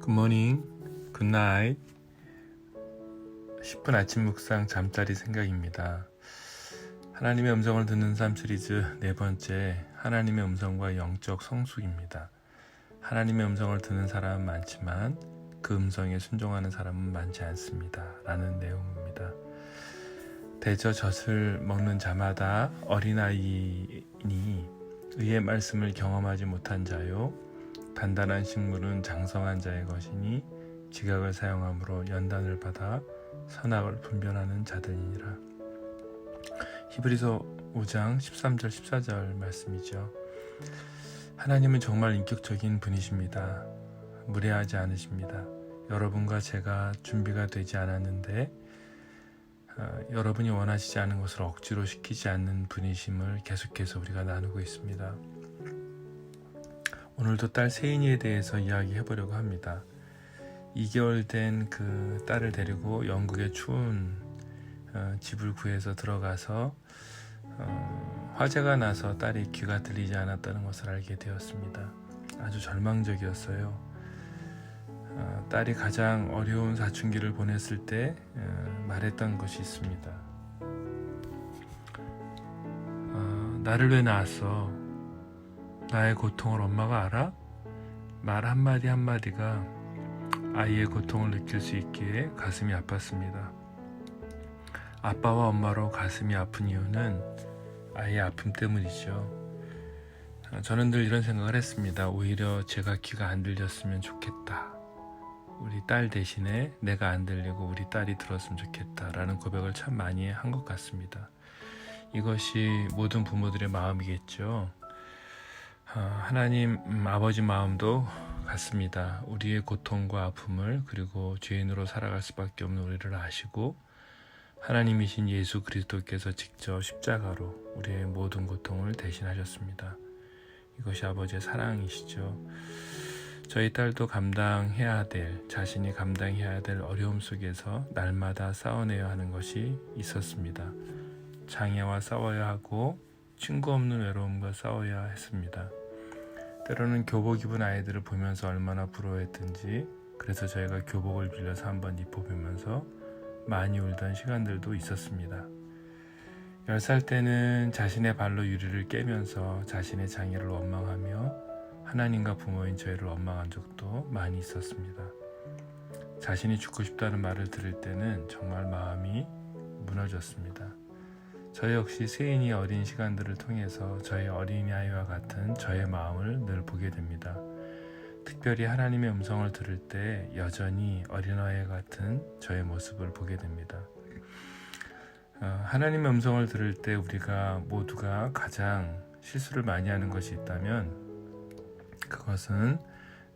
굿모닝, 굿나잇. 10분 아침 묵상 잠자리 생각입니다. 하나님의 음성을 듣는 삶 시리즈 네 번째, 하나님의 음성과 영적 성숙입니다. 하나님의 음성을 듣는 사람은 많지만 그 음성에 순종하는 사람은 많지 않습니다. 라는 내용입니다. 대저 젖을 먹는 자마다 어린아이니 의의 말씀을 경험하지 못한 자요, 단단한 식물은 장성한 자의 것이니 지각을 사용함으로 연단을 받아 선악을 분별하는 자들이니라. 히브리서 5장 13절 14절 말씀이죠. 하나님은 정말 인격적인 분이십니다. 무례하지 않으십니다. 여러분과 제가 준비가 되지 않았는데 여러분이 원하시지 않은 것을 억지로 시키지 않는 분이심을 계속해서 우리가 나누고 있습니다. 오늘도 딸 세인이에 대해서 이야기해 보려고 합니다. 2개월 된 그 딸을 데리고 영국의 추운 집을 구해서 들어가서 화재가 나서 딸이 귀가 들리지 않았다는 것을 알게 되었습니다. 아주 절망적이었어요. 딸이 가장 어려운 사춘기를 보냈을 때 말했던 것이 있습니다. 나를 왜 낳았어? 나의 고통을 엄마가 알아? 말 한마디 한마디가 아이의 고통을 느낄 수 있기에 가슴이 아팠습니다. 아빠와 엄마로 가슴이 아픈 이유는 아이의 아픔 때문이죠. 저는 늘 이런 생각을 했습니다. 오히려 제가 귀가 안 들렸으면 좋겠다. 우리 딸 대신에 내가 안 들리고 우리 딸이 들었으면 좋겠다라는 고백을 참 많이 한 것 같습니다. 이것이 모든 부모들의 마음이겠죠. 하나님 아버지 마음도 같습니다. 우리의 고통과 아픔을 그리고 죄인으로 살아갈 수밖에 없는 우리를 아시고 하나님이신 예수 그리스도께서 직접 십자가로 우리의 모든 고통을 대신하셨습니다. 이것이 아버지의 사랑이시죠. 저희 딸도 자신이 감당해야 될 어려움 속에서 날마다 싸워내야 하는 것이 있었습니다. 장애와 싸워야 하고 친구 없는 외로움과 싸워야 했습니다. 때로는 교복 입은 아이들을 보면서 얼마나 부러워했든지, 그래서 저희가 교복을 빌려서 한번 입어보면서 많이 울던 시간들도 있었습니다. 10살 때는 자신의 발로 유리를 깨면서 자신의 장애를 원망하며 하나님과 부모인 저희를 원망한 적도 많이 있었습니다. 자신이 죽고 싶다는 말을 들을 때는 정말 마음이 무너졌습니다. 저 역시 세인이 어린 시간들을 통해서 저의 어린아이와 같은 저의 마음을 늘 보게 됩니다. 특별히 하나님의 음성을 들을 때 여전히 어린아이 같은 저의 모습을 보게 됩니다. 하나님의 음성을 들을 때 우리가 모두가 가장 실수를 많이 하는 것이 있다면 그것은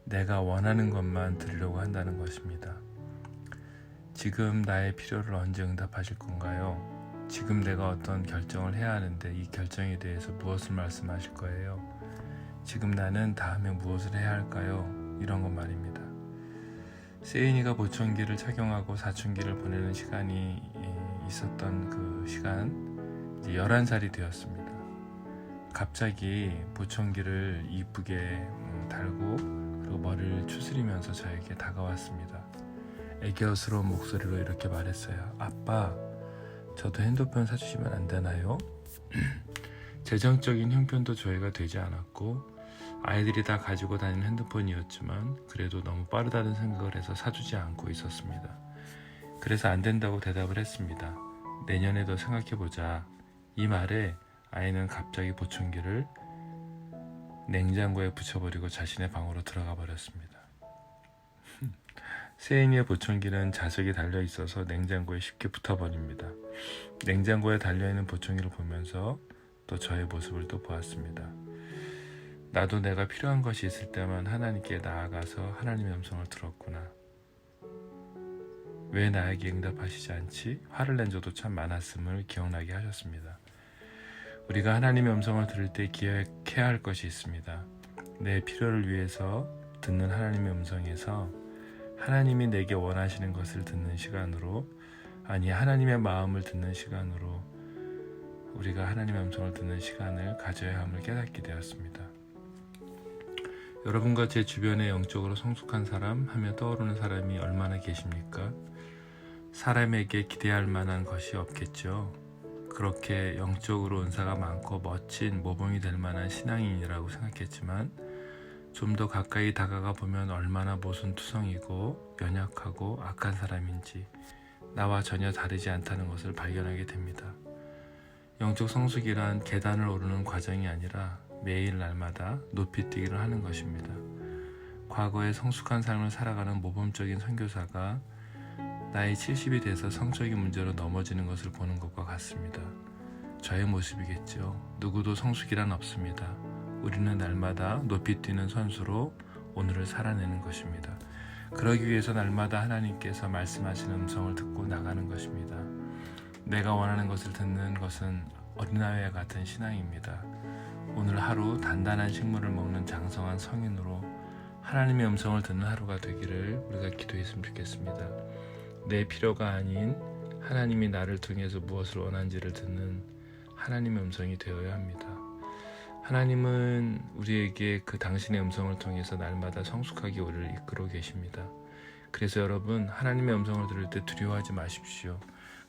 내가 원하는 것만 들으려고 한다는 것입니다. 지금 나의 필요를 언제 응답하실 건가요? 지금 내가 어떤 결정을 해야 하는데 이 결정에 대해서 무엇을 말씀하실 거예요? 지금 나는 다음에 무엇을 해야 할까요? 이런 것 말입니다. 세인이가 보청기를 착용하고 사춘기를 보내는 시간이 있었던 그 시간, 이제 11살이 되었습니다. 갑자기 보청기를 이쁘게 달고 그리고 머리를 추스리면서 저에게 다가왔습니다. 애교스러운 목소리로 이렇게 말했어요. 아빠, 저도 핸드폰 사주시면 안 되나요? 재정적인 형편도 저희가 되지 않았고 아이들이 다 가지고 다니는 핸드폰이었지만 그래도 너무 빠르다는 생각을 해서 사주지 않고 있었습니다. 그래서 안 된다고 대답을 했습니다. 내년에도 생각해보자. 이 말에 아이는 갑자기 보청기를 냉장고에 붙여버리고 자신의 방으로 들어가 버렸습니다. 세인이의 보청기는 자석이 달려있어서 냉장고에 쉽게 붙어버립니다. 냉장고에 달려있는 보청기를 보면서 또 저의 모습을 또 보았습니다. 나도 내가 필요한 것이 있을 때만 하나님께 나아가서 하나님의 음성을 들었구나. 왜 나에게 응답하시지 않지? 화를 낸 적도 참 많았음을 기억나게 하셨습니다. 우리가 하나님의 음성을 들을 때 기억해야 할 것이 있습니다. 내 필요를 위해서 듣는 하나님의 음성에서 하나님이 내게 원하시는 것을 듣는 시간으로, 아니 하나님의 마음을 듣는 시간으로 우리가 하나님의 음성을 듣는 시간을 가져야 함을 깨닫게 되었습니다. 여러분과 제 주변에 영적으로 성숙한 사람 하며 떠오르는 사람이 얼마나 계십니까? 사람에게 기대할 만한 것이 없겠죠. 그렇게 영적으로 은사가 많고 멋진 모범이 될 만한 신앙인이라고 생각했지만 좀 더 가까이 다가가 보면 얼마나 모순투성이고 연약하고 악한 사람인지 나와 전혀 다르지 않다는 것을 발견하게 됩니다. 영적 성숙이란 계단을 오르는 과정이 아니라 매일 날마다 높이 뛰기를 하는 것입니다. 과거에 성숙한 삶을 살아가는 모범적인 선교사가 나이 70이 돼서 성적인 문제로 넘어지는 것을 보는 것과 같습니다. 저의 모습이겠죠. 누구도 성숙이란 없습니다. 우리는 날마다 높이 뛰는 선수로 오늘을 살아내는 것입니다. 그러기 위해서 날마다 하나님께서 말씀하시는 음성을 듣고 나가는 것입니다. 내가 원하는 것을 듣는 것은 어린아이와 같은 신앙입니다. 오늘 하루 단단한 식물을 먹는 장성한 성인으로 하나님의 음성을 듣는 하루가 되기를 우리가 기도했으면 좋겠습니다. 내 필요가 아닌 하나님이 나를 통해서 무엇을 원하는지를 듣는 하나님의 음성이 되어야 합니다. 하나님은 우리에게 그 당신의 음성을 통해서 날마다 성숙하게 우리를 이끌어 계십니다. 그래서 여러분, 하나님의 음성을 들을 때 두려워하지 마십시오.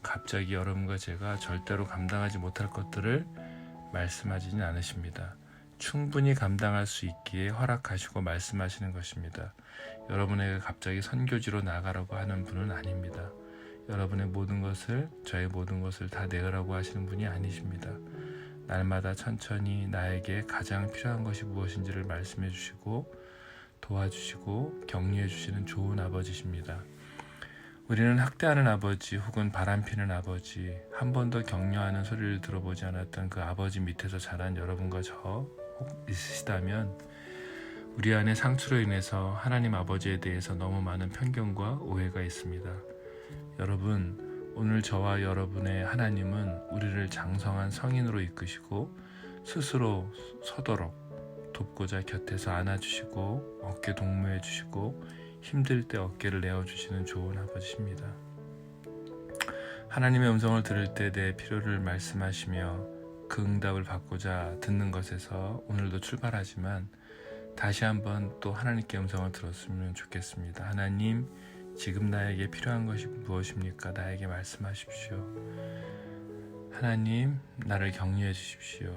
갑자기 여러분과 제가 절대로 감당하지 못할 것들을 말씀하지는 않으십니다. 충분히 감당할 수 있기에 허락하시고 말씀하시는 것입니다. 여러분에게 갑자기 선교지로 나가라고 하는 분은 아닙니다. 여러분의 모든 것을, 저의 모든 것을 다 내으라고 하시는 분이 아니십니다. 날마다 천천히 나에게 가장 필요한 것이 무엇인지를 말씀해 주시고 도와주시고 격려해 주시는 좋은 아버지십니다. 우리는 학대하는 아버지 혹은 바람피는 아버지, 한 번도 격려하는 소리를 들어보지 않았던 그 아버지 밑에서 자란 여러분과 저 혹 있으시다면 우리 안에 상처로 인해서 하나님 아버지에 대해서 너무 많은 편견과 오해가 있습니다. 여러분, 오늘 저와 여러분의 하나님은 우리를 장성한 성인으로 이끄시고 스스로 서도록 돕고자 곁에서 안아주시고 어깨 동무해 주시고 힘들 때 어깨를 내어주시는 좋은 아버지십니다. 하나님의 음성을 들을 때 내 필요를 말씀하시며 그 응답을 받고자 듣는 것에서 오늘도 출발하지만 다시 한번 또 하나님께 음성을 들었으면 좋겠습니다. 하나님, 지금 나에게 필요한 것이 무엇입니까? 나에게 말씀하십시오. 하나님, 나를 격려해 주십시오.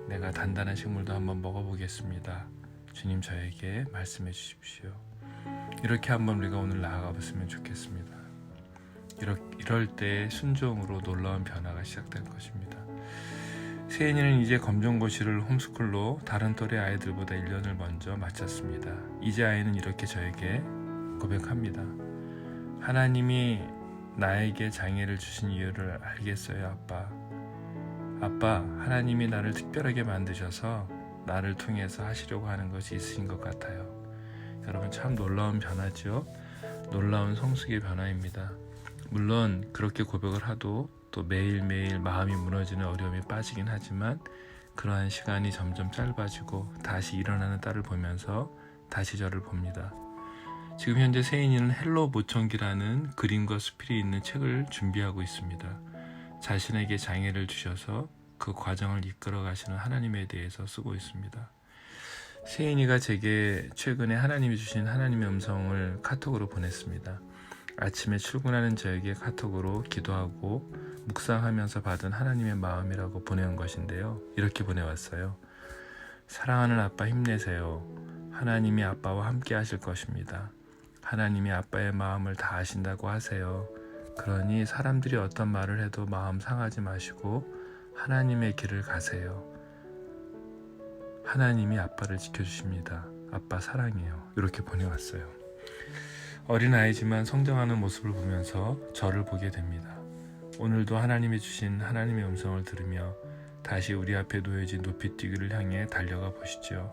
내가 단단한 식물도 한번 먹어보겠습니다. 주님, 저에게 말씀해 주십시오. 이렇게 한번 우리가 오늘 나아가 봤으면 좋겠습니다. 이럴 때 순종으로 놀라운 변화가 시작될 것입니다. 세인이는 이제 검정고시를 홈스쿨로 다른 또래 아이들보다 1년을 먼저 마쳤습니다. 이제 아이는 이렇게 저에게 고백합니다. 하나님이 나에게 장애를 주신 이유를 알겠어요, 아빠. 아빠, 하나님이 나를 특별하게 만드셔서 나를 통해서 하시려고 하는 것이 있으신 것 같아요. 여러분, 참 놀라운 변화죠. 놀라운 성숙의 변화입니다. 물론 그렇게 고백을 하도 또 매일매일 마음이 무너지는 어려움에 빠지긴 하지만 그러한 시간이 점점 짧아지고 다시 일어나는 딸을 보면서 다시 저를 봅니다. 지금 현재 세인이는 헬로 보청기라는 그림과 수필이 있는 책을 준비하고 있습니다. 자신에게 장애를 주셔서 그 과정을 이끌어 가시는 하나님에 대해서 쓰고 있습니다. 세인이가 제게 최근에 하나님이 주신 하나님의 음성을 카톡으로 보냈습니다. 아침에 출근하는 저에게 카톡으로 기도하고 묵상하면서 받은 하나님의 마음이라고 보내온 것인데요. 이렇게 보내왔어요. 사랑하는 아빠, 힘내세요. 하나님이 아빠와 함께 하실 것입니다. 하나님이 아빠의 마음을 다 아신다고 하세요. 그러니 사람들이 어떤 말을 해도 마음 상하지 마시고 하나님의 길을 가세요. 하나님이 아빠를 지켜주십니다. 아빠 사랑해요. 이렇게 보내왔어요. 어린아이지만 성장하는 모습을 보면서 저를 보게 됩니다. 오늘도 하나님이 주신 하나님의 음성을 들으며 다시 우리 앞에 놓여진 높이뛰기를 향해 달려가 보시죠.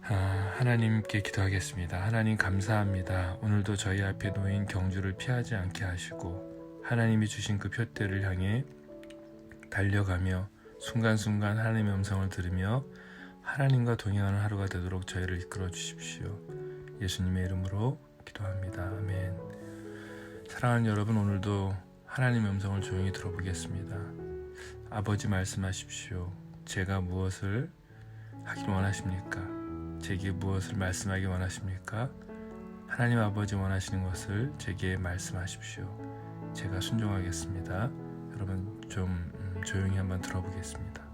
하나님께 기도하겠습니다. 하나님, 감사합니다. 오늘도 저희 앞에 놓인 경주를 피하지 않게 하시고 하나님이 주신 그 표대를 향해 달려가며 순간순간 하나님의 음성을 들으며 하나님과 동행하는 하루가 되도록 저희를 이끌어 주십시오. 예수님의 이름으로 기도합니다. 아멘. 사랑하는 여러분, 오늘도 하나님의 음성을 조용히 들어보겠습니다. 아버지, 말씀하십시오. 제가 무엇을 하길 원하십니까? 제게 무엇을 말씀하기 원하십니까? 하나님 아버지 원하시는 것을 제게 말씀하십시오. 제가 순종하겠습니다. 여러분 좀 조용히 한번 들어보겠습니다.